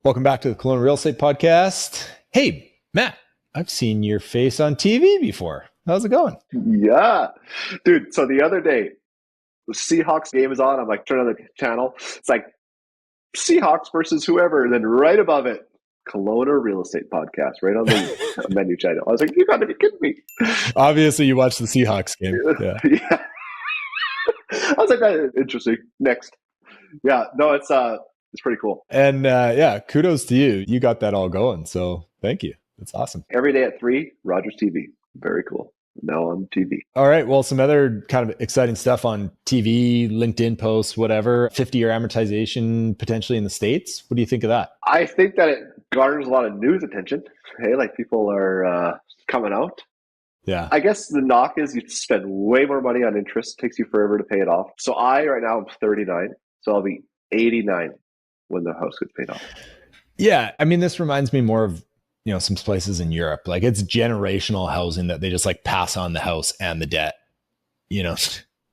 Welcome back to the Kelowna Real Estate Podcast. Hey, Matt, I've seen your face on TV before. How's it going? Yeah, dude. So the other day, the Seahawks game is on. I'm like, turn on the channel. It's like Seahawks versus whoever. And then right above it, Kelowna Real Estate Podcast, right on the menu channel. I was like, you got to be kidding me. Obviously, you watched the Seahawks game. Yeah. Yeah. I was like, that is interesting. Next. Yeah, no, it's pretty cool. And kudos to you. You got that all going. So thank you. That's awesome. Every day at 3, Rogers TV. Very cool. Now on TV. All right. Well, some other kind of exciting stuff on TV, LinkedIn posts, whatever. 50-year amortization potentially in the States. What do you think of that? I think that it garners a lot of news attention. Hey, like people are coming out. Yeah. I guess the knock is you spend way more money on interest. It takes you forever to pay it off. So right now I'm 39. So I'll be 89 when the house gets paid off. Yeah. I mean, this reminds me more of, some places in Europe. Like it's generational housing that they just like pass on the house and the debt,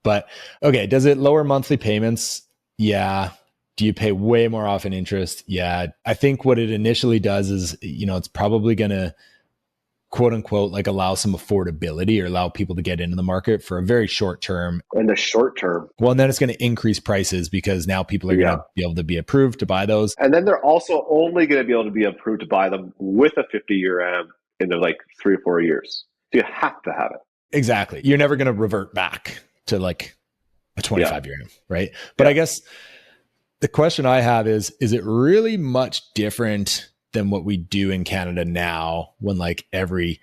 But okay, does it lower monthly payments? Yeah. Do you pay way more off in interest? Yeah. I think what it initially does is, it's probably going to quote unquote, like allow some affordability or allow people to get into the market for a very short term. In the short term. Well, and then it's going to increase prices because now people are going to be able to be approved to buy those. And then they're also only going to be able to be approved to buy them with a 50-year AM in like 3 or 4 years. So you have to have it. Exactly. You're never going to revert back to like a 25-year AM, right? But I guess the question I have is it really much different than what we do in Canada now when like every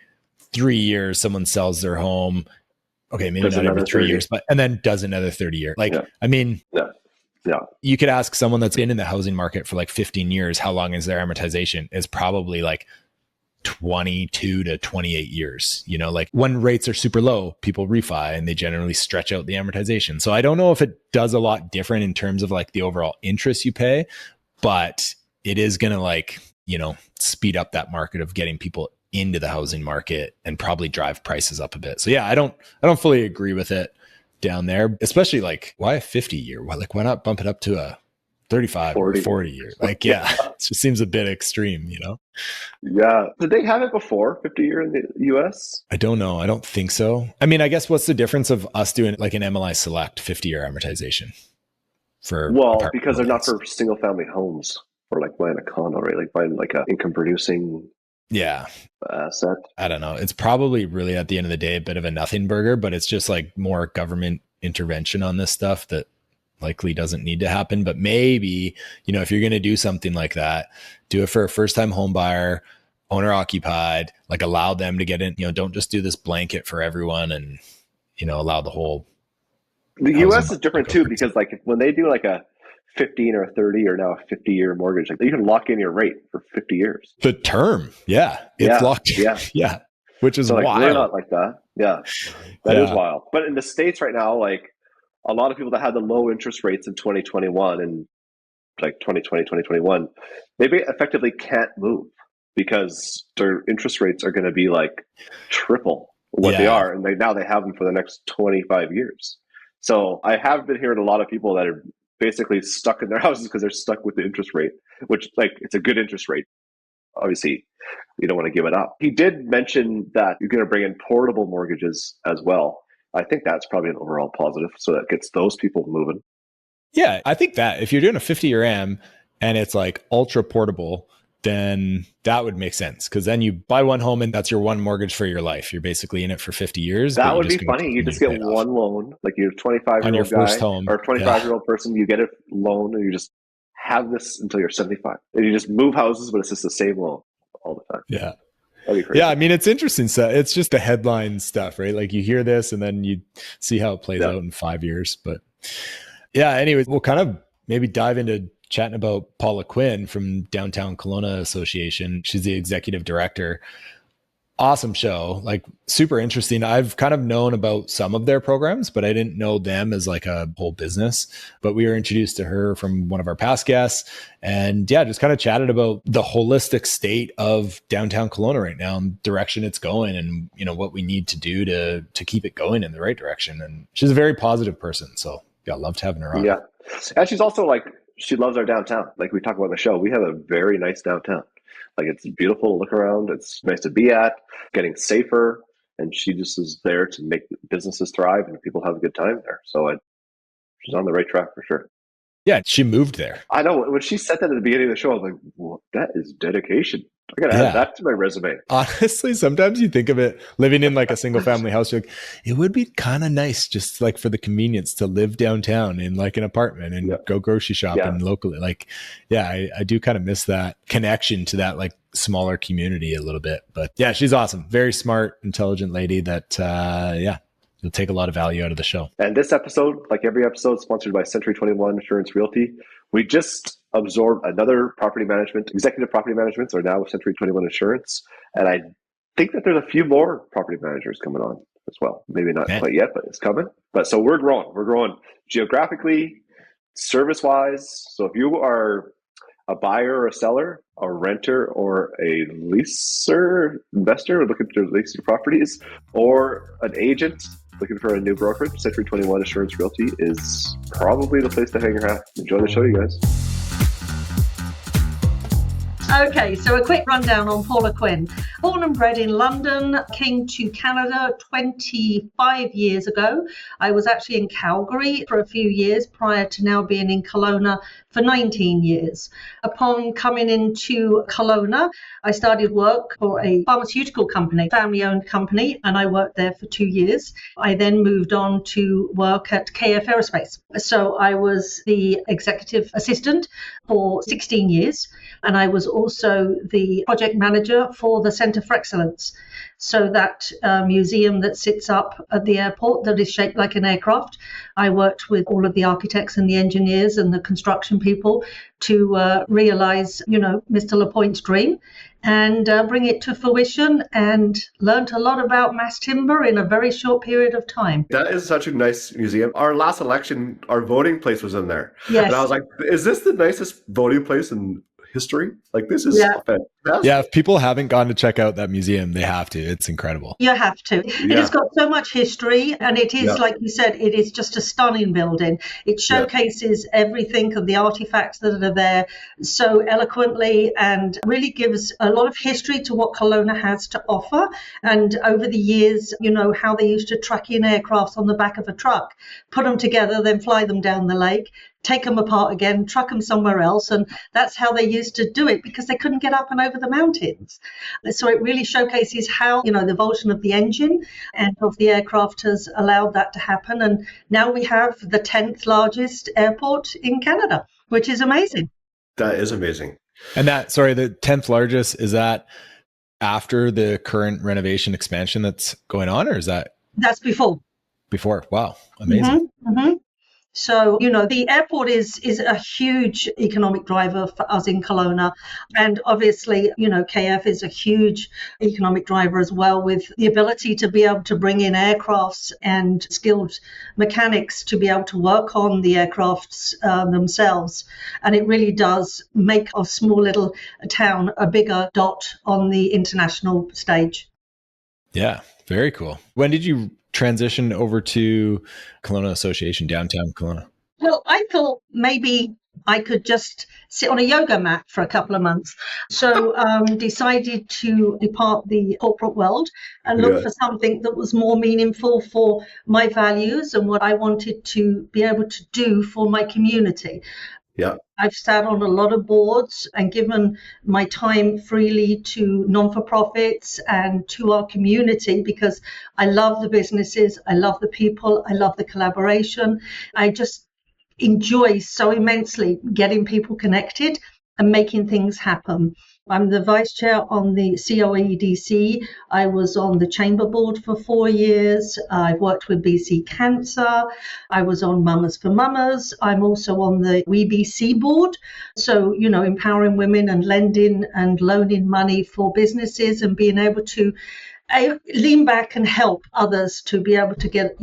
3 years someone sells their home? Okay, maybe not every 3 years, and then does another 30-year. I mean, you could ask someone that's been in the housing market for like 15 years, how long is their amortization? Is probably like 22 to 28 years. Like when rates are super low, people refi and they generally stretch out the amortization. So I don't know if it does a lot different in terms of like the overall interest you pay, but it is going to speed up that market of getting people into the housing market and probably drive prices up a bit. So yeah, I don't fully agree with it down there, especially like why a 50-year? Why not bump it up to a 35 or 40-year? It just seems a bit extreme, Yeah. Did they have it before 50-year in the US? I don't know. I don't think so. I mean, I guess what's the difference of us doing like an MLI Select 50-year amortization because they're not for single family homes. Or like buying a condo, right? Like buying like a income producing asset. I don't know. It's probably really at the end of the day a bit of a nothing burger, but it's just like more government intervention on this stuff that likely doesn't need to happen. But maybe, if you're going to do something like that, do it for a first time home buyer, owner occupied, like allow them to get in, don't just do this blanket for everyone and, allow the whole. The US is different too, because like when they do like a 15 or 30 or now a 50-year mortgage, like you can lock in your rate for 50 years. The term. Yeah. It's locked. Yeah. Which is wild. We're not like that. Yeah. That is wild. But in the States right now, like a lot of people that had the low interest rates in 2021 and like 2020, 2021, they effectively can't move because their interest rates are going to be like triple what they are. And now they have them for the next 25 years. So I have been hearing a lot of people that are basically stuck in their houses because they're stuck with the interest rate, which like it's a good interest rate. Obviously, you don't want to give it up. He did mention that you're going to bring in portable mortgages as well. I think that's probably an overall positive. So that gets those people moving. Yeah, I think that if you're doing a 50-year AM and it's like ultra portable, then that would make sense. Because then you buy one home and that's your one mortgage for your life. You're basically in it for 50 years. That would be funny. You just get one loan, like you're a 25-year-old guy first home. Or a 25-year-old person, you get a loan and you just have this until you're 75. And you just move houses, but it's just the same loan all the time. Yeah. That'd be crazy. Yeah, I mean, it's interesting stuff. It's just the headline stuff, right? Like you hear this and then you see how it plays out in 5 years. But yeah, anyways, we'll kind of maybe dive into chatting about Paula Quinn from Downtown Kelowna Association. She's the executive director. Awesome show, like super interesting. I've kind of known about some of their programs, but I didn't know them as like a whole business. But we were introduced to her from one of our past guests and just kind of chatted about the holistic state of downtown Kelowna right now and direction it's going and, what we need to do to keep it going in the right direction. And she's a very positive person. So yeah, loved having her on. Yeah. And she's also like she loves our downtown. Like we talk about in the show, we have a very nice downtown. Like it's beautiful to look around. It's nice to be at, getting safer. And she just is there to make businesses thrive and people have a good time there. So she's on the right track for sure. Yeah, she moved there. I know. When she said that at the beginning of the show, I was like, well, that is dedication. I got to add that to my resume. Honestly, sometimes you think of it living in like a single family house, you're like, it would be kind of nice just like for the convenience to live downtown in like an apartment and go grocery shopping locally. Like, I do kind of miss that connection to that like smaller community a little bit. But yeah, she's awesome. Very smart, intelligent lady that, you'll take a lot of value out of the show. And this episode, like every episode, sponsored by Century 21 Insurance Realty. We just absorbed another executive property managements are now with Century 21 Insurance. And I think that there's a few more property managers coming on as well. Maybe not quite yet, but it's coming. But so we're growing. We're growing geographically, service-wise. So if you are a buyer or a seller, a renter or a leaser, investor looking to lease your properties, or an agent looking for a new brokerage, Century 21 Insurance Realty is probably the place to hang your hat. Enjoy the show, you guys. Okay, so a quick rundown on Paula Quinn. Born and bred in London, came to Canada 25 years ago. I was actually in Calgary for a few years prior to now being in Kelowna for 19 years. Upon coming into Kelowna, I started work for a pharmaceutical company, family-owned company, and I worked there for 2 years. I then moved on to work at KF Aerospace. So I was the executive assistant for 16 years, and I was also the project manager for the Centre for Excellence. So that museum that sits up at the airport that is shaped like an aircraft, I worked with all of the architects and the engineers and the construction people to realise, Mr. Lapointe's dream and bring it to fruition, and learnt a lot about mass timber in a very short period of time. That is such a nice museum. Our last election, our voting place was in there. Yes. And I was like, is this the nicest voting place in history? Like, this is fantastic. Yeah, if people haven't gone to check out that museum, they have to. It's incredible. You have to. Yeah. It's got so much history, and it is, like you said, it is just a stunning building. It showcases everything of the artifacts that are there so eloquently, and really gives a lot of history to what Kelowna has to offer. And over the years, how they used to truck in aircrafts on the back of a truck, put them together, then fly them down the lake, take them apart again, truck them somewhere else. And that's how they used to do it, because they couldn't get up and over the mountains. So it really showcases how, the evolution of the engine and of the aircraft has allowed that to happen. And now we have the 10th largest airport in Canada, which is amazing. That is amazing. And the 10th largest, is that after the current renovation expansion that's going on, or is that? That's before. Before. Wow. Amazing. Mm-hmm. Mm-hmm. So, the airport is a huge economic driver for us in Kelowna. And obviously, KF is a huge economic driver as well, with the ability to be able to bring in aircrafts and skilled mechanics to be able to work on the aircrafts themselves. And it really does make a small little town a bigger dot on the international stage. Yeah, very cool. When did you transition over to Kelowna Association, Downtown Kelowna? Well, I thought maybe I could just sit on a yoga mat for a couple of months. So decided to depart the corporate world and look for something that was more meaningful for my values and what I wanted to be able to do for my community. Yeah. I've sat on a lot of boards and given my time freely to non-for-profits and to our community, because I love the businesses, I love the people, I love the collaboration. I just enjoy so immensely getting people connected and making things happen. I'm the vice chair on the COEDC. I was on the chamber board for 4 years. I've worked with BC Cancer. I was on Mamas for Mamas. I'm also on the WeBC board. So, empowering women and lending and loaning money for businesses and being able to lean back and help others to be able to get,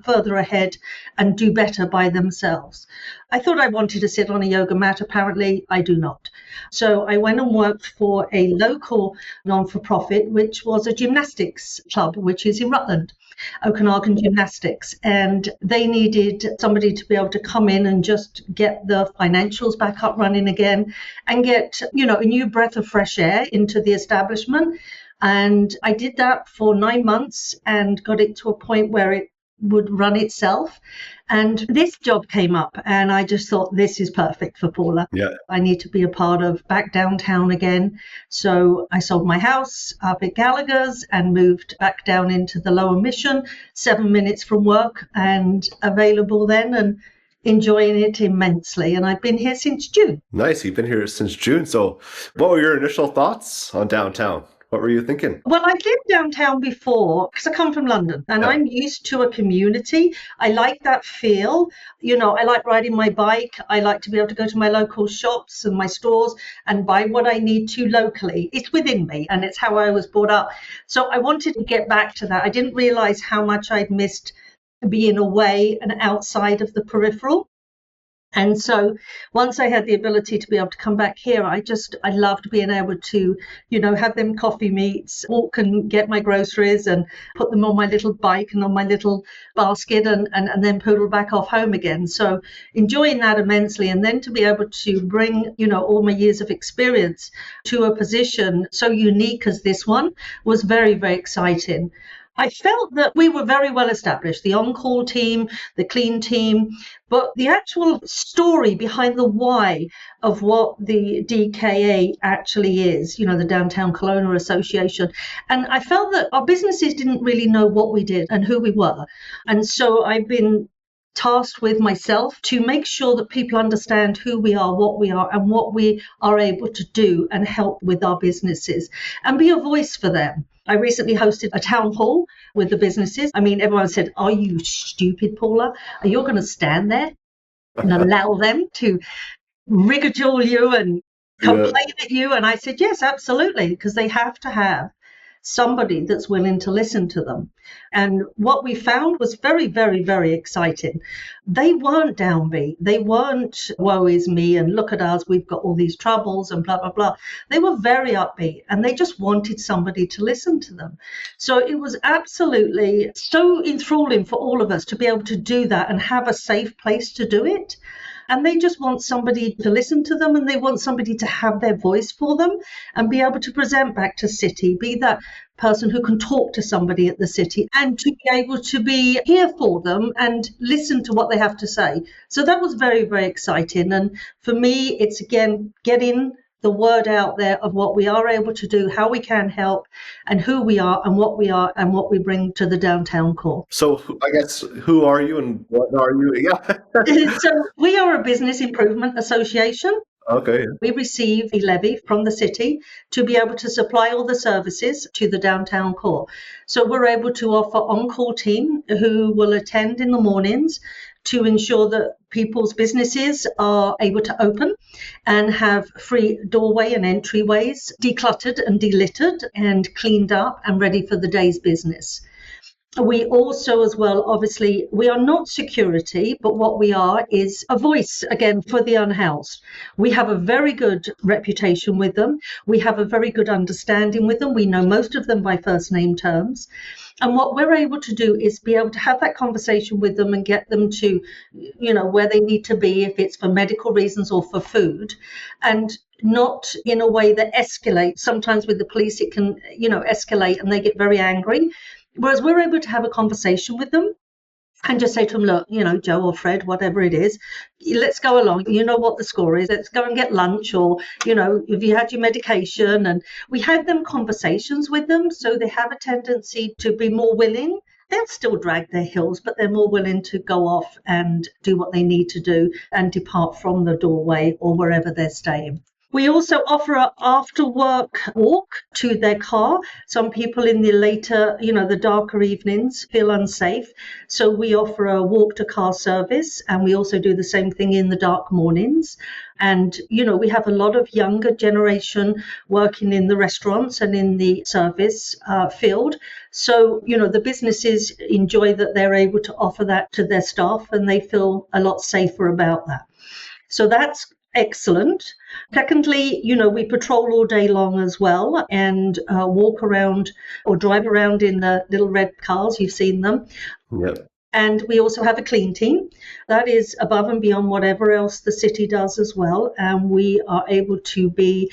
further ahead and do better by themselves. I thought I wanted to sit on a yoga mat. Apparently, I do not. So I went and worked for a local non-for-profit, which was a gymnastics club, which is in Rutland, Okanagan Gymnastics. And they needed somebody to be able to come in and just get the financials back up running again and get, a new breath of fresh air into the establishment. And I did that for 9 months and got it to a point where it would run itself. And this job came up and I just thought, this is perfect for Paula. Yeah. I need to be a part of back downtown again. So I sold my house up at Gallagher's and moved back down into the Lower Mission, 7 minutes from work, and available then and enjoying it immensely. And I've been here since June. Nice. You've been here since June. So what were your initial thoughts on downtown? What were you thinking? Well, I lived downtown before because I come from London and I'm used to a community. I like that feel. I like riding my bike. I like to be able to go to my local shops and my stores and buy what I need to locally. It's within me and it's how I was brought up. So I wanted to get back to that. I didn't realize how much I'd missed being away and outside of the peripheral. And so once I had the ability to be able to come back here, I loved being able to, have them coffee meets, walk and get my groceries and put them on my little bike and on my little basket and then poodle back off home again. So enjoying that immensely. And then to be able to bring, all my years of experience to a position so unique as this one was very, very exciting. I felt that we were very well established, the on-call team, the clean team, but the actual story behind the why of what the DKA actually is, the Downtown Kelowna Association. And I felt that our businesses didn't really know what we did and who we were. And so I've been tasked with myself to make sure that people understand who we are, and what we are able to do and help with our businesses and be a voice for them. I recently hosted a town hall with the businesses. I mean, everyone said, "Are you stupid, Paula? Are you going to stand there and allow them to ridicule you and complain at you?" And I said, yes, absolutely, because they have to have somebody that's willing to listen to them. And what we found was very, very, very exciting. They weren't downbeat. They weren't, woe is me, and look at us, we've got all these troubles and blah, blah, blah. They were very upbeat and they just wanted somebody to listen to them. So it was absolutely so enthralling for all of us to be able to do that and have a safe place to do it. And they just want somebody to listen to them and they want somebody to have their voice for them and be able to present back to city, be that person who can talk to somebody at the city and to be able to be here for them and listen to what they have to say. So that was very, very exciting. And for me, it's again, getting the word out there of what we are able to do, how we can help, and who we are and what we bring to the downtown core. So I guess, who are you and what are you? Yeah. So we are a business improvement association. Okay. We receive a levy from the city to be able to supply all the services to the downtown core. So we're able to offer on-call team who will attend in the mornings to ensure that people's businesses are able to open and have free doorway and entryways decluttered and delittered and cleaned up and ready for the day's business. We also, as well, obviously, we are not security, but what we are is a voice, again, for the unhoused. We have a very good reputation with them. We have a very good understanding with them. We know most of them by first name terms. And what we're able to do is be able to have that conversation with them and get them to, where they need to be, if it's for medical reasons or for food, and not in a way that escalates. Sometimes with the police, it can, escalate and they get very angry. Whereas we're able to have a conversation with them and just say to them, look, Joe or Fred, whatever it is, let's go along. You know what the score is. Let's go and get lunch, or, if you had your medication. And we have them conversations with them, so they have a tendency to be more willing. They'll still drag their heels, but they're more willing to go off and do what they need to do and depart from the doorway or wherever they're staying. We also offer an after-work walk to their car. Some people in the later, the darker evenings feel unsafe. So we offer a walk-to-car service, and we also do the same thing in the dark mornings. And, we have a lot of younger generation working in the restaurants and in the service field. So, the businesses enjoy that they're able to offer that to their staff, and they feel a lot safer about that. So that's excellent. Secondly, we patrol all day long as well, and walk around or drive around in the little red cars. You've seen them. Yep. And we also have a clean team that is above and beyond whatever else the city does as well. And we are able to be,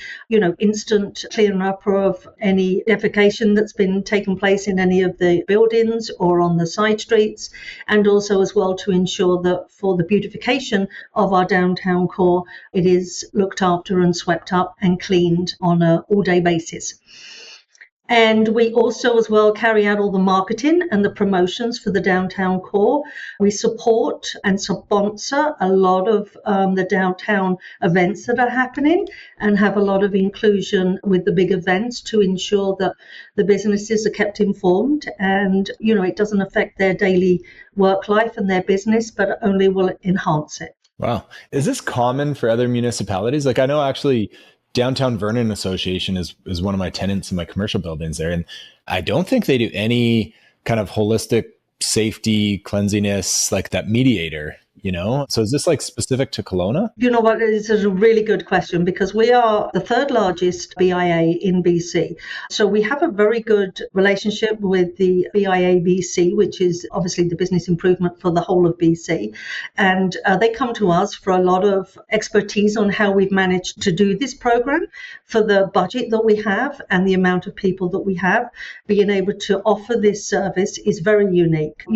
instant clearing up of any defecation that's been taken place in any of the buildings or on the side streets. And also as well to ensure that for the beautification of our downtown core, it is looked after and swept up and cleaned on an all-day basis. And we also as well carry out all the marketing and the promotions for the downtown core. We support and sponsor a lot of the downtown events that are happening, and have a lot of inclusion with the big events to ensure that the businesses are kept informed, and, it doesn't affect their daily work life and their business, but only will enhance it. Wow. Is this common for other municipalities? Like, I know actually Downtown Vernon Association is one of my tenants in my commercial buildings there. And I don't think they do any kind of holistic safety, cleanliness, like that mediator, So is this like specific to Kelowna? You know what? This is a really good question, because we are the third largest BIA in BC. So we have a very good relationship with the BIA BC, which is obviously the business improvement for the whole of BC. And they come to us for a lot of expertise on how we've managed to do this program for the budget that we have and the amount of people that we have. Being able to offer this service is very unique.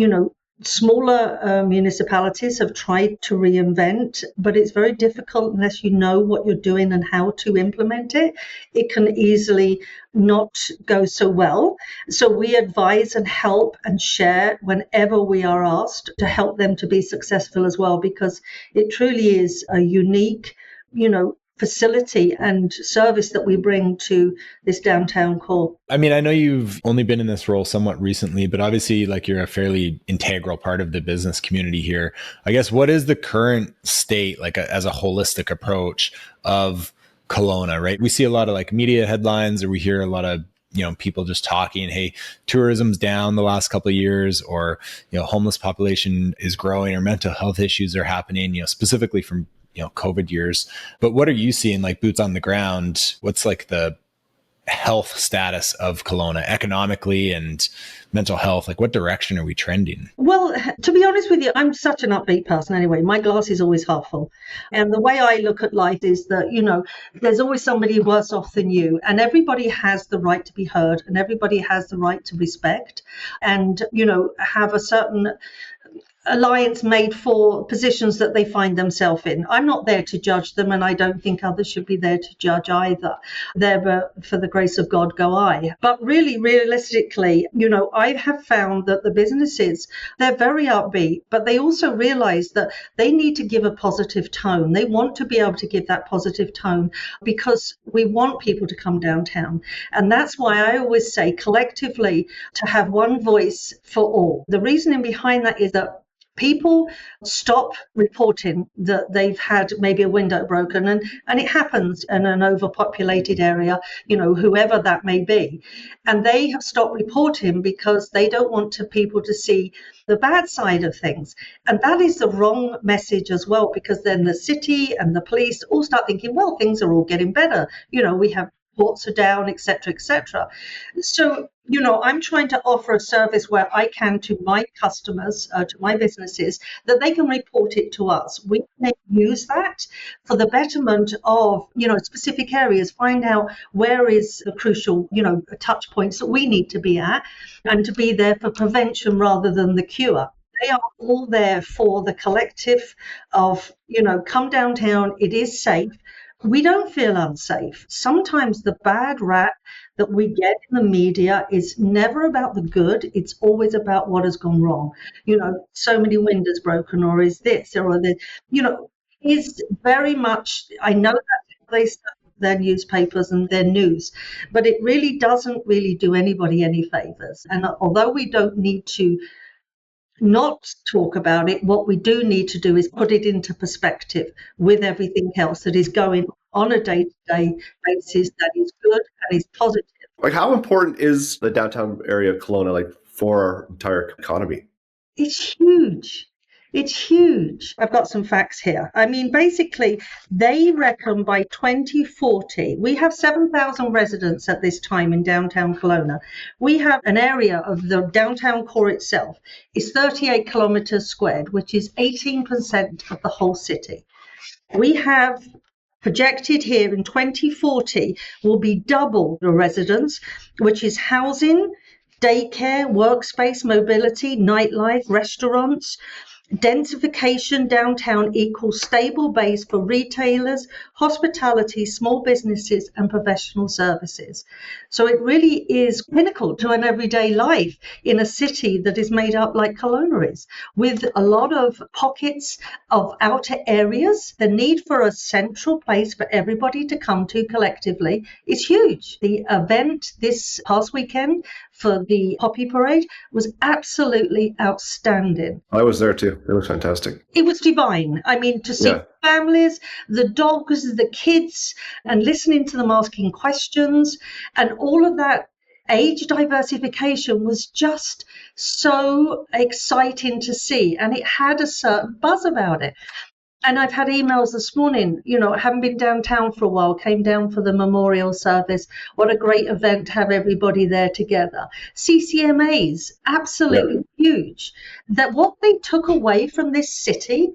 Smaller municipalities have tried to reinvent, but it's very difficult unless you know what you're doing and how to implement it. It can easily not go so well. So we advise and help and share whenever we are asked to help them to be successful as well, because it truly is a unique, facility and service that we bring to this downtown core. I mean, I know you've only been in this role somewhat recently, but obviously like you're a fairly integral part of the business community here. I guess, what is the current state, like as a holistic approach of Kelowna, right? We see a lot of like media headlines, or we hear a lot of people just talking, hey, tourism's down the last couple of years, or, homeless population is growing, or mental health issues are happening, specifically from COVID years. But what are you seeing, like boots on the ground? What's like the health status of Kelowna economically and mental health? Like, what direction are we trending? Well, to be honest with you, I'm such an upbeat person anyway. My glass is always half full. And the way I look at life is that, there's always somebody worse off than you. And everybody has the right to be heard, and everybody has the right to respect and, have a certain alliance made for positions that they find themselves in. I'm not there to judge them, and I don't think others should be there to judge either. There, for the grace of God, go I. But really, realistically, I have found that the businesses, they're very upbeat, but they also realize that they need to give a positive tone. They want to be able to give that positive tone, because we want people to come downtown. And that's why I always say collectively to have one voice for all. The reasoning behind that is that people stop reporting that they've had maybe a window broken, and it happens in an overpopulated area, whoever that may be. And they have stopped reporting because they don't want people to see the bad side of things. And that is the wrong message as well, because then the city and the police all start thinking, well, things are all getting better. We have reports are down, etc., etc. So, I'm trying to offer a service where I can to my customers, to my businesses, that they can report it to us. We can use that for the betterment of, specific areas, find out where is the crucial, touch points that we need to be at, and to be there for prevention rather than the cure. They are all there for the collective of, come downtown, it is safe. We don't feel unsafe. Sometimes the bad rap that we get in the media is never about the good. It's always about what has gone wrong. So many windows broken, or is this, or the, is very much, I know that they stuff their newspapers and their news, but it really doesn't really do anybody any favors. And although we don't need to not talk about it. What we do need to do is put it into perspective with everything else that is going on a day-to-day basis that is good and is positive. Like, how important is the downtown area of Kelowna, like, for our entire economy? It's huge. It's huge. I've got some facts here. I mean, basically, they reckon by 2040, we have 7,000 residents at this time in downtown Kelowna. We have an area of the downtown core itself is 38 kilometers squared, which is 18% of the whole city. We have projected here in 2040 will be double the residents, which is housing, daycare, workspace, mobility, nightlife, restaurants. Densification downtown equals stable base for retailers, hospitality, small businesses, and professional services. So it really is critical to an everyday life in a city that is made up like Kelowna is, with a lot of pockets of outer areas. The need for a central place for everybody to come to collectively is huge. The event this past weekend for the Poppy Parade was absolutely outstanding. I was there too. It was fantastic. It was divine. I mean, to see families, the dogs, the kids, and listening to them asking questions, and all of that age diversification was just so exciting to see. And it had a certain buzz about it. And I've had emails this morning, I haven't been downtown for a while, came down for the memorial service. What a great event to have everybody there together. CCMAs, absolutely huge. That what they took away from this city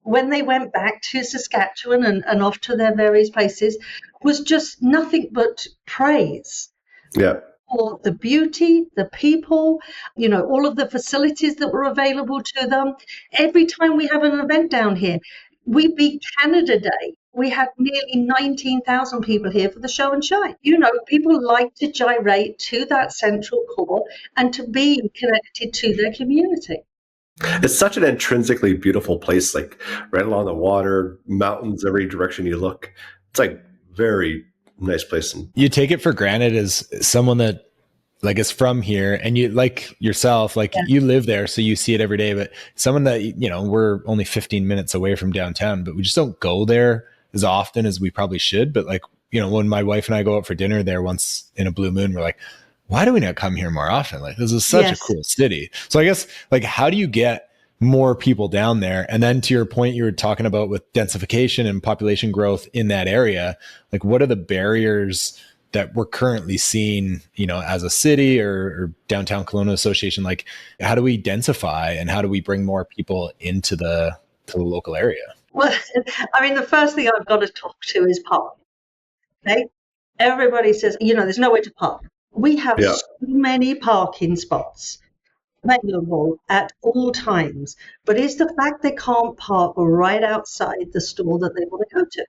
when they went back to Saskatchewan and off to their various places was just nothing but praise. Yeah. For the beauty, the people, all of the facilities that were available to them. Every time we have an event down here, we beat Canada Day. We had nearly 19,000 people here for the show and shine. People like to gyrate to that central core and to be connected to their community. It's such an intrinsically beautiful place, like right along the water, mountains, every direction you look. It's like very nice place. You take it for granted as someone that like is from here, and you like yourself, like you live there, so you see it every day. But someone that, we're only 15 minutes away from downtown, but we just don't go there as often as we probably should. But like, when my wife and I go out for dinner there once in a blue moon, we're like, why do we not come here more often? Like, this is such a cool city. So I guess, like, how do you get more people down there? And then to your point, you were talking about with densification and population growth in that area, like what are the barriers that we're currently seeing, as a city or Downtown Kelowna Association? Like, how do we densify and how do we bring more people into the local area? Well, I mean, the first thing I've got to talk to is parking. Okay. Everybody says, there's nowhere to park. We have so many parking spots available at all times, but it's the fact they can't park right outside the store that they want to go to.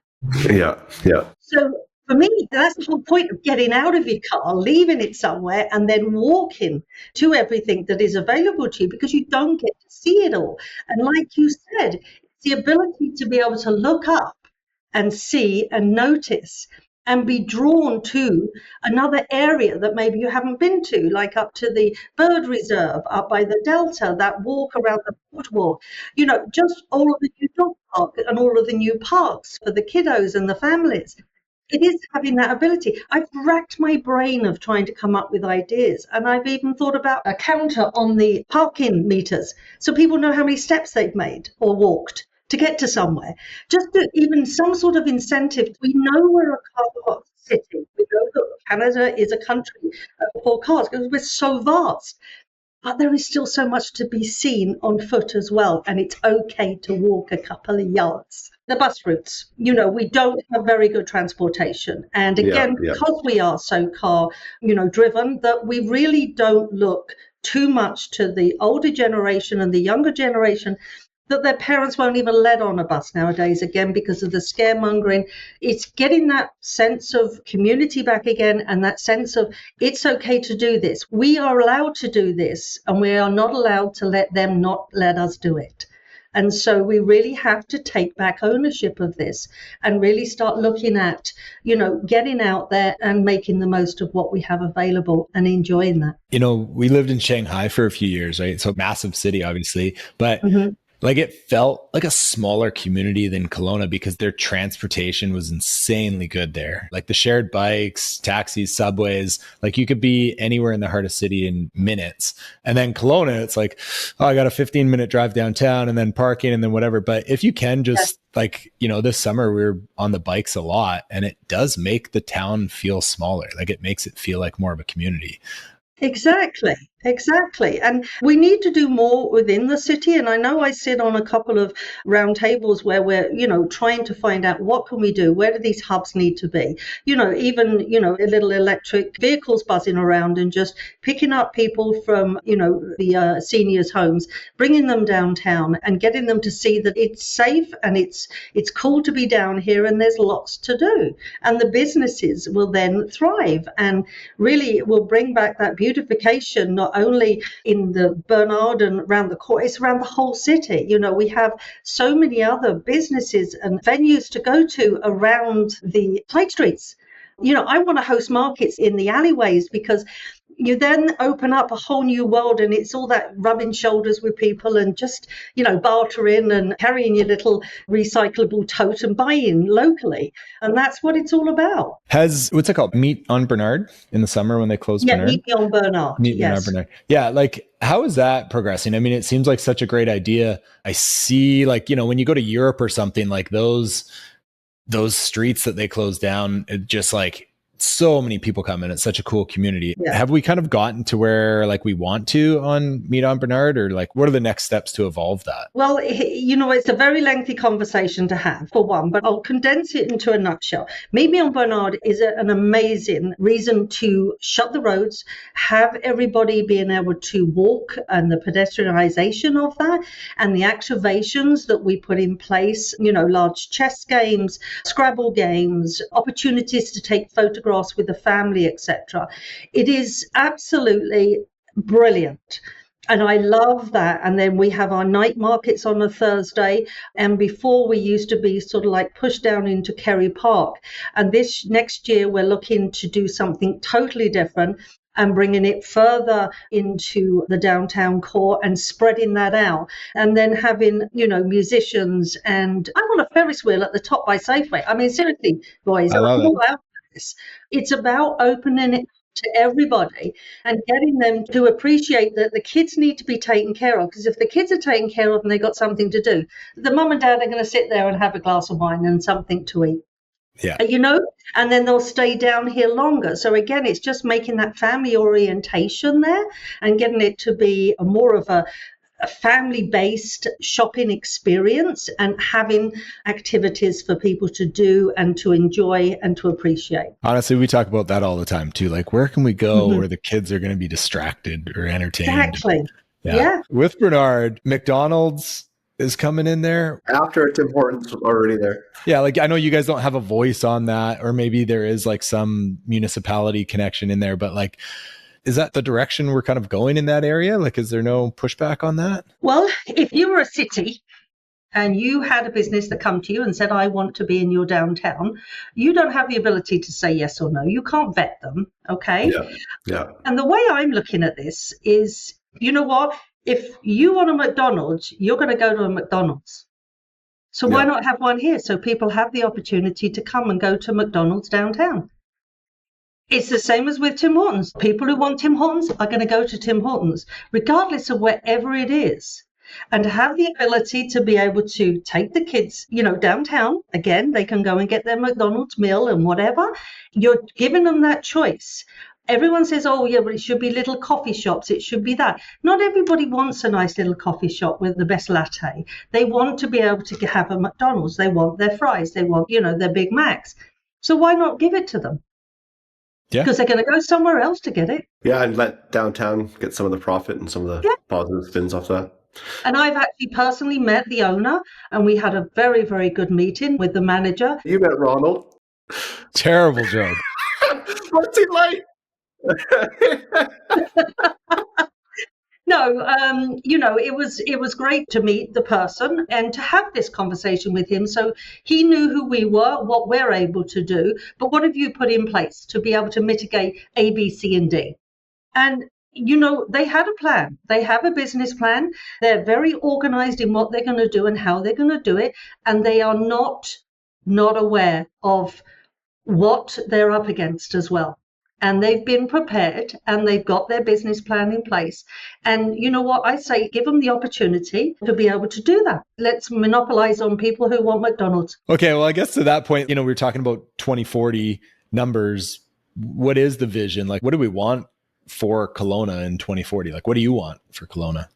Yeah. So for me, that's the whole point of getting out of your car, leaving it somewhere, and then walking to everything that is available to you, because you don't get to see it all. And like you said, it's the ability to be able to look up and see and notice and be drawn to another area that maybe you haven't been to, like up to the bird reserve, up by the Delta, that walk around the boardwalk, just all of the new dog park and all of the new parks for the kiddos and the families. It is having that ability. I've racked my brain of trying to come up with ideas, and I've even thought about a counter on the parking meters so people know how many steps they've made or walked to get to somewhere. Just even some sort of incentive. We know we're a car park city. We know that Canada is a country of 4 cars because we're so vast. But there is still so much to be seen on foot as well, and it's okay to walk a couple of yards. The bus routes, we don't have very good transportation. And again, because we are so car, driven, that we really don't look too much to the older generation and the younger generation, that their parents won't even let on a bus nowadays, again, because of the scaremongering. It's getting that sense of community back again, and that sense of it's okay to do this. We are allowed to do this, and we are not allowed to let them not let us do it. And so we really have to take back ownership of this and really start looking at, getting out there and making the most of what we have available and enjoying that. We lived in Shanghai for a few years, right? So massive city, obviously, but like it felt like a smaller community than Kelowna because their transportation was insanely good there. Like the shared bikes, taxis, subways, like you could be anywhere in the heart of city in minutes. And then Kelowna, it's like, oh, I got a 15-minute drive downtown and then parking and then whatever. But if you can just this summer we were on the bikes a lot and it does make the town feel smaller. Like it makes it feel like more of a community. Exactly. And we need to do more within the city. And I know I sit on a couple of round tables where we're, trying to find out what can we do? Where do these hubs need to be? Even, a little electric vehicles buzzing around and just picking up people from, the seniors' homes, bringing them downtown and getting them to see that it's safe and it's cool to be down here and there's lots to do. And the businesses will then thrive and really it will bring back that beautification, not only in the Bernard and around the court, it's around the whole city. We have so many other businesses and venues to go to around the play streets. I want to host markets in the alleyways because you then open up a whole new world and it's all that rubbing shoulders with people and just, bartering and carrying your little recyclable tote and buying locally. And that's what it's all about. What's it called? Meet on Bernard in the summer when they close Bernard? Meet me on Bernard. Meet on Bernard. Yeah. Like how is that progressing? I mean, it seems like such a great idea. I see when you go to Europe or something like those streets that they close down, it just like, so many people come in. It's such a cool community. Yeah. Have we kind of gotten to where like we want to on Meet on Bernard or like what are the next steps to evolve that? Well, it's a very lengthy conversation to have for one, but I'll condense it into a nutshell. Meet Me on Bernard is an amazing reason to shut the roads, have everybody being able to walk and the pedestrianization of that and the activations that we put in place, large chess games, Scrabble games, opportunities to take photographs with the family, etc. It is absolutely brilliant. And I love that. And then we have our night markets on a Thursday. And before we used to be sort of like pushed down into Kerry Park. And this next year, we're looking to do something totally different and bringing it further into the downtown core and spreading that out. And then having, musicians. And I want a Ferris wheel at the top by Safeway. I mean, seriously, boys, I'm all out. It's about opening it to everybody and getting them to appreciate that the kids need to be taken care of. Because if the kids are taken care of and they've got something to do, the mum and dad are going to sit there and have a glass of wine and something to eat. Yeah. And then they'll stay down here longer. So again, it's just making that family orientation there and getting it to be more of a family-based shopping experience and having activities for people to do and to enjoy and to appreciate. Honestly, we talk about that all the time too. Like, where can we go where the kids are going to be distracted or entertained? Exactly. Yeah. With Bernard, McDonald's is coming in there. After Tim Hortons already there. Yeah, like I know you guys don't have a voice on that, or maybe there is like some municipality connection in there, but like, is that the direction we're kind of going in that area? Like, is there no pushback on that? Well, if you were a city and you had a business that come to you and said, I want to be in your downtown, you don't have the ability to say yes or no. You can't vet them, okay? Yeah. And the way I'm looking at this is, you know what? If you want a McDonald's, you're going to go to a McDonald's. So why not have one here so people have the opportunity to come and go to McDonald's downtown? It's the same as with Tim Hortons. People who want Tim Hortons are going to go to Tim Hortons, regardless of wherever it is. And to have the ability to be able to take the kids, downtown, again, they can go and get their McDonald's meal and whatever. You're giving them that choice. Everyone says, oh, yeah, but it should be little coffee shops. It should be that. Not everybody wants a nice little coffee shop with the best latte. They want to be able to have a McDonald's. They want their fries. They want, their Big Macs. So why not give it to them? Yeah. Because they're going to go somewhere else to get it. Yeah, and let downtown get some of the profit and some of the positive spins off that. And I've actually personally met the owner, and we had a very, very good meeting with the manager. You met Ronald. Terrible joke. What's he like? No, it was great to meet the person and to have this conversation with him. So he knew who we were, what we're able to do, but what have you put in place to be able to mitigate A, B, C, and D? And they had a plan. They have a business plan. They're very organized in what they're going to do and how they're going to do it, and they are not aware of what they're up against as well. And they've been prepared and they've got their business plan in place. And you know what I say, give them the opportunity to be able to do that. Let's monopolize on people who want McDonald's. Okay, well, I guess to that point, we were talking about 2040 numbers. What is the vision? Like, what do we want for Kelowna in 2040? Like, what do you want for Kelowna?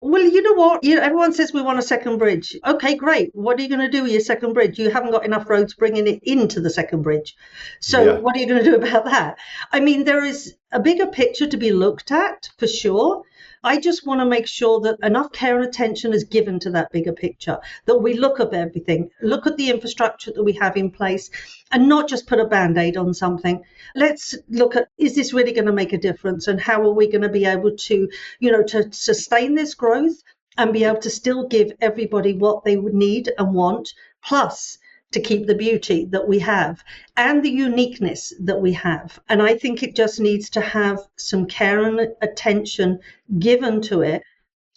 Well, you know what? Everyone says we want a second bridge. Okay, great. What are you going to do with your second bridge? You haven't got enough roads bringing it into the second bridge. So What are you going to do about that? I mean, there is a bigger picture to be looked at, for sure. I just want to make sure that enough care and attention is given to that bigger picture, that we look at everything, look at the infrastructure that we have in place, and not just put a Band-Aid on something. Let's look at, is this really going to make a difference? And how are we going to be able to, to sustain this growth and be able to still give everybody what they would need and want, plus to keep the beauty that we have and the uniqueness that we have. And I think it just needs to have some care and attention given to it,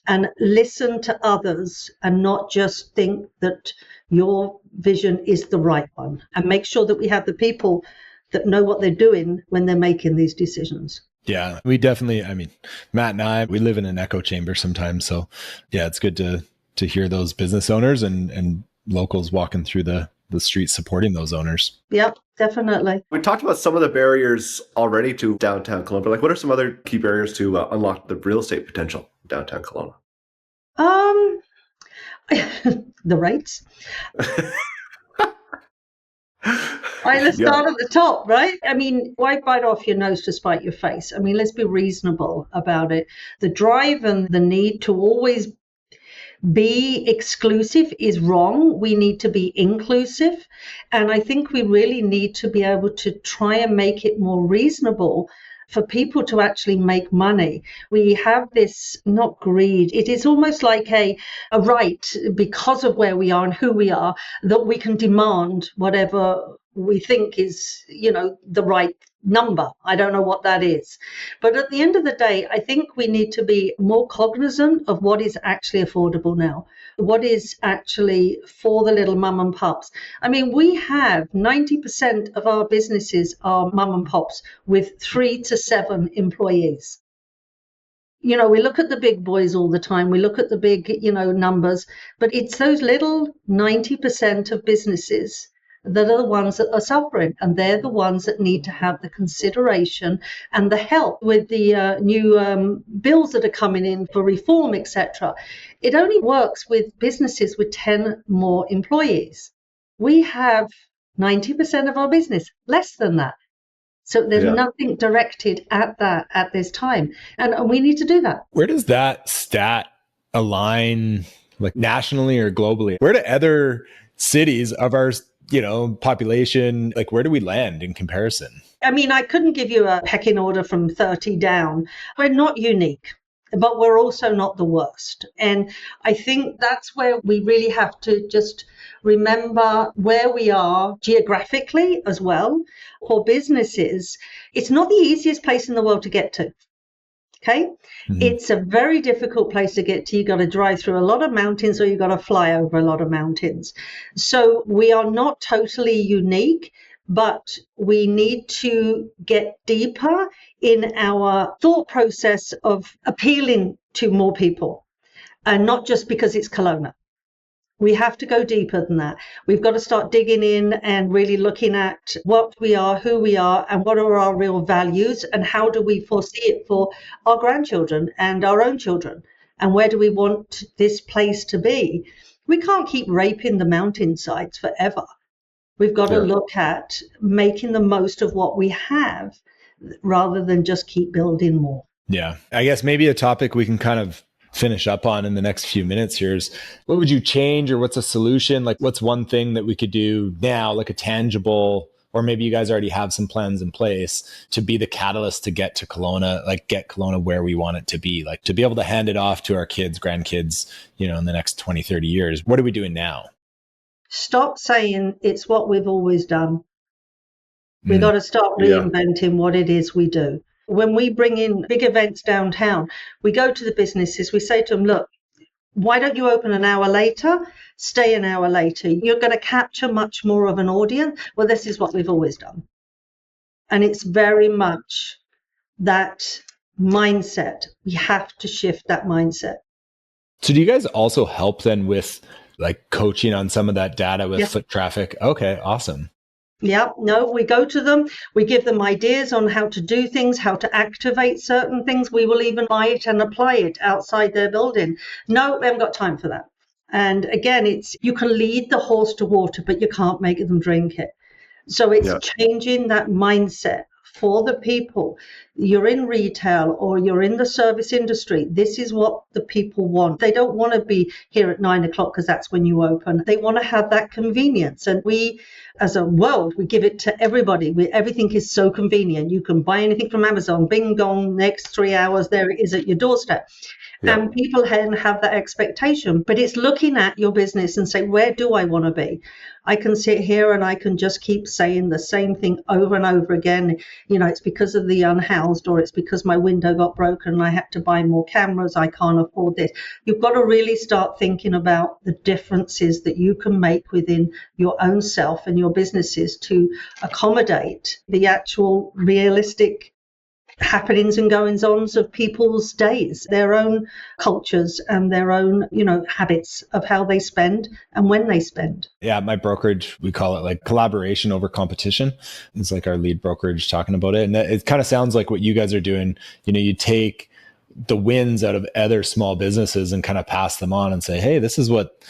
and listen to others and not just think that your vision is the right one, and make sure that we have the people that know what they're doing when they're making these decisions. Yeah, we definitely, Matt and I, we live in an echo chamber sometimes. So yeah, it's good to hear those business owners and locals walking through the streets supporting those owners. Yep, definitely. We talked about some of the barriers already to downtown Kelowna, but what are some other key barriers to unlock the real estate potential of downtown Kelowna? The rates. Let's start at the top, right? Why bite off your nose to spite your face? Let's be reasonable about it. The drive and the need to always be exclusive is wrong. We need to be inclusive. And I think we really need to be able to try and make it more reasonable for people to actually make money. We have this, not greed, it is almost like a right, because of where we are and who we are, that we can demand whatever we think is, the right number. I don't know what that is. But at the end of the day, I think we need to be more cognizant of what is actually affordable now, what is actually for the little mum and pops. We have 90% of our businesses are mum and pops with 3 to 7 employees. We look at the big boys all the time. We look at the big, numbers, but it's those little 90% of businesses that are the ones that are suffering, and they're the ones that need to have the consideration and the help with the new bills that are coming in for reform, etc. It only works with businesses with 10 more employees. We have 90% of our business less than that. So there's nothing directed at that at this time. And we need to do that. Where does that stat align, like nationally or globally? Where do other cities of our population, like where do we land in comparison? I couldn't give you a pecking order from 30 down. We're not unique, but we're also not the worst. And I think that's where we really have to just remember where we are geographically as well. For businesses, it's not the easiest place in the world to get to. Okay. Mm-hmm. It's a very difficult place to get to. You got to drive through a lot of mountains, or you got to fly over a lot of mountains. So we are not totally unique, but we need to get deeper in our thought process of appealing to more people, and not just because it's Kelowna. We have to go deeper than that. We've got to start digging in and really looking at what we are, who we are, and what are our real values, and how do we foresee it for our grandchildren and our own children, and where do we want this place to be. We can't keep raping the mountainsides forever. We've got to look at making the most of what we have rather than just keep building more. Yeah. I guess maybe a topic we can kind of finish up on in the next few minutes here is, what would you change, or what's a solution? Like, what's one thing that we could do now, like a tangible or maybe you guys already have some plans in place to be the catalyst to get to Kelowna, like get Kelowna where we want it to be, like to be able to hand it off to our kids, grandkids, in the next 20, 30 years? What are we doing now? Stop saying it's what we've always done. We've got to start reinventing what it is we do. When we bring in big events downtown, we go to the businesses, we say to them, look, why don't you open an hour later, stay an hour later? You're going to capture much more of an audience. Well, this is what we've always done. And it's very much that mindset. We have to shift that mindset. So do you guys also help then with like coaching on some of that data with foot traffic? Okay, awesome. Yeah, no, we go to them. We give them ideas on how to do things, how to activate certain things. We will even buy it and apply it outside their building. No, we haven't got time for that. And again, you can lead the horse to water, but you can't make them drink it. So it's changing that mindset for the people. You're in retail or you're in the service industry. This is what the people want. They don't want to be here at 9 o'clock because that's when you open. They want to have that convenience. And we, as a world, we give it to everybody. Everything is so convenient. You can buy anything from Amazon, bing gong, next 3 hours, there it is at your doorstep. Yeah. And people have that expectation, but it's looking at your business and say, where do I want to be? I can sit here and I can just keep saying the same thing over and over again. It's because of the unhoused, or it's because my window got broken and I had to buy more cameras. I can't afford this. You've got to really start thinking about the differences that you can make within your own self and your businesses to accommodate the actual realistic happenings and goings-ons of people's days, their own cultures and their own, habits of how they spend and when they spend. Yeah, my brokerage, we call it like collaboration over competition. It's like our lead brokerage talking about it. And it kind of sounds like what you guys are doing. You take the wins out of other small businesses and kind of pass them on and say, hey, this is what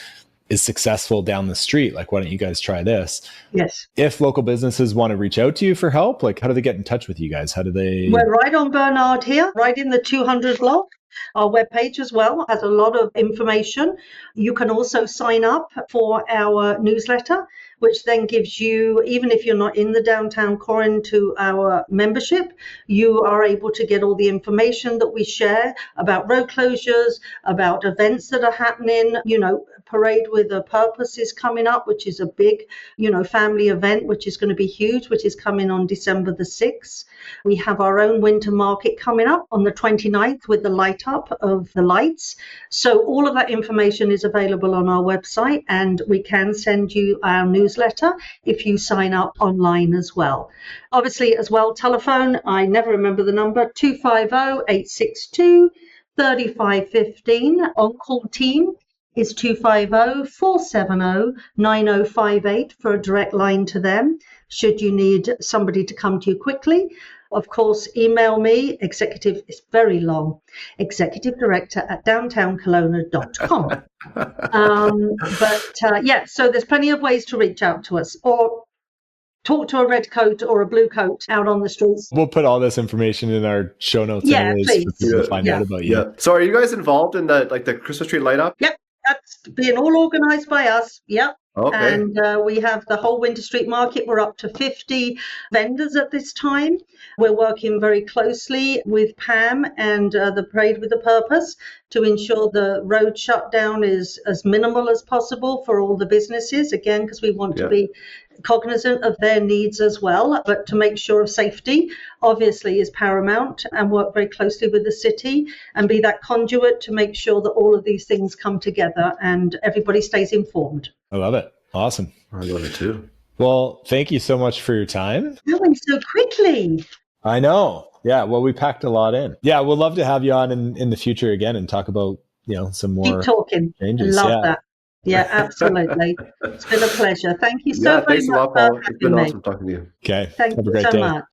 is successful down the street. Like, why don't you guys try this? Yes. If local businesses want to reach out to you for help, like how do they get in touch with you guys? How do they? We're right on Bernard here, right in the 200 block. Our webpage as well has a lot of information. You can also sign up for our newsletter, which then gives you, even if you're not in the downtown core, into our membership, you are able to get all the information that we share about road closures, about events that are happening. Parade with a Purpose is coming up, which is a big, family event, which is going to be huge, which is coming on December the 6th. We have our own winter market coming up on the 29th with the light up of the lights. So all of that information is available on our website, and we can send you our newsletter if you sign up online as well. Obviously, as well, telephone, I never remember the number, 250-862-3515. On-call team is 250-470-9058 for a direct line to them, should you need somebody to come to you quickly. Of course, email me, executive, it's very long, executive-director@downtownkelowna.com. So there's plenty of ways to reach out to us, or talk to a red coat or a blue coat out on the streets. We'll put all this information in our show notes anyways, please. for people to find out about you. Yeah. So are you guys involved in the Christmas tree light up? Yep. That's being all organised by us. Yep. Okay. And we have the whole Winter Street Market. We're up to 50 vendors at this time. We're working very closely with Pam and the Parade with a Purpose to ensure the road shutdown is as minimal as possible for all the businesses, again, because we want to be cognizant of their needs as well, but to make sure of safety obviously is paramount, and work very closely with the city and be that conduit to make sure that all of these things come together and everybody stays informed. I love it. Awesome. I love it too. Well, thank you so much for your time. Going so quickly. I know. Yeah. Well, we packed a lot in. Yeah. We'll love to have you on in the future again and talk about, some more Keep talking. changes. Love that. Yeah, absolutely. It's been a pleasure. Thank you so very much. Thanks a lot, Paul. It's been awesome talking to you. Okay. Thank have a you great so day. much.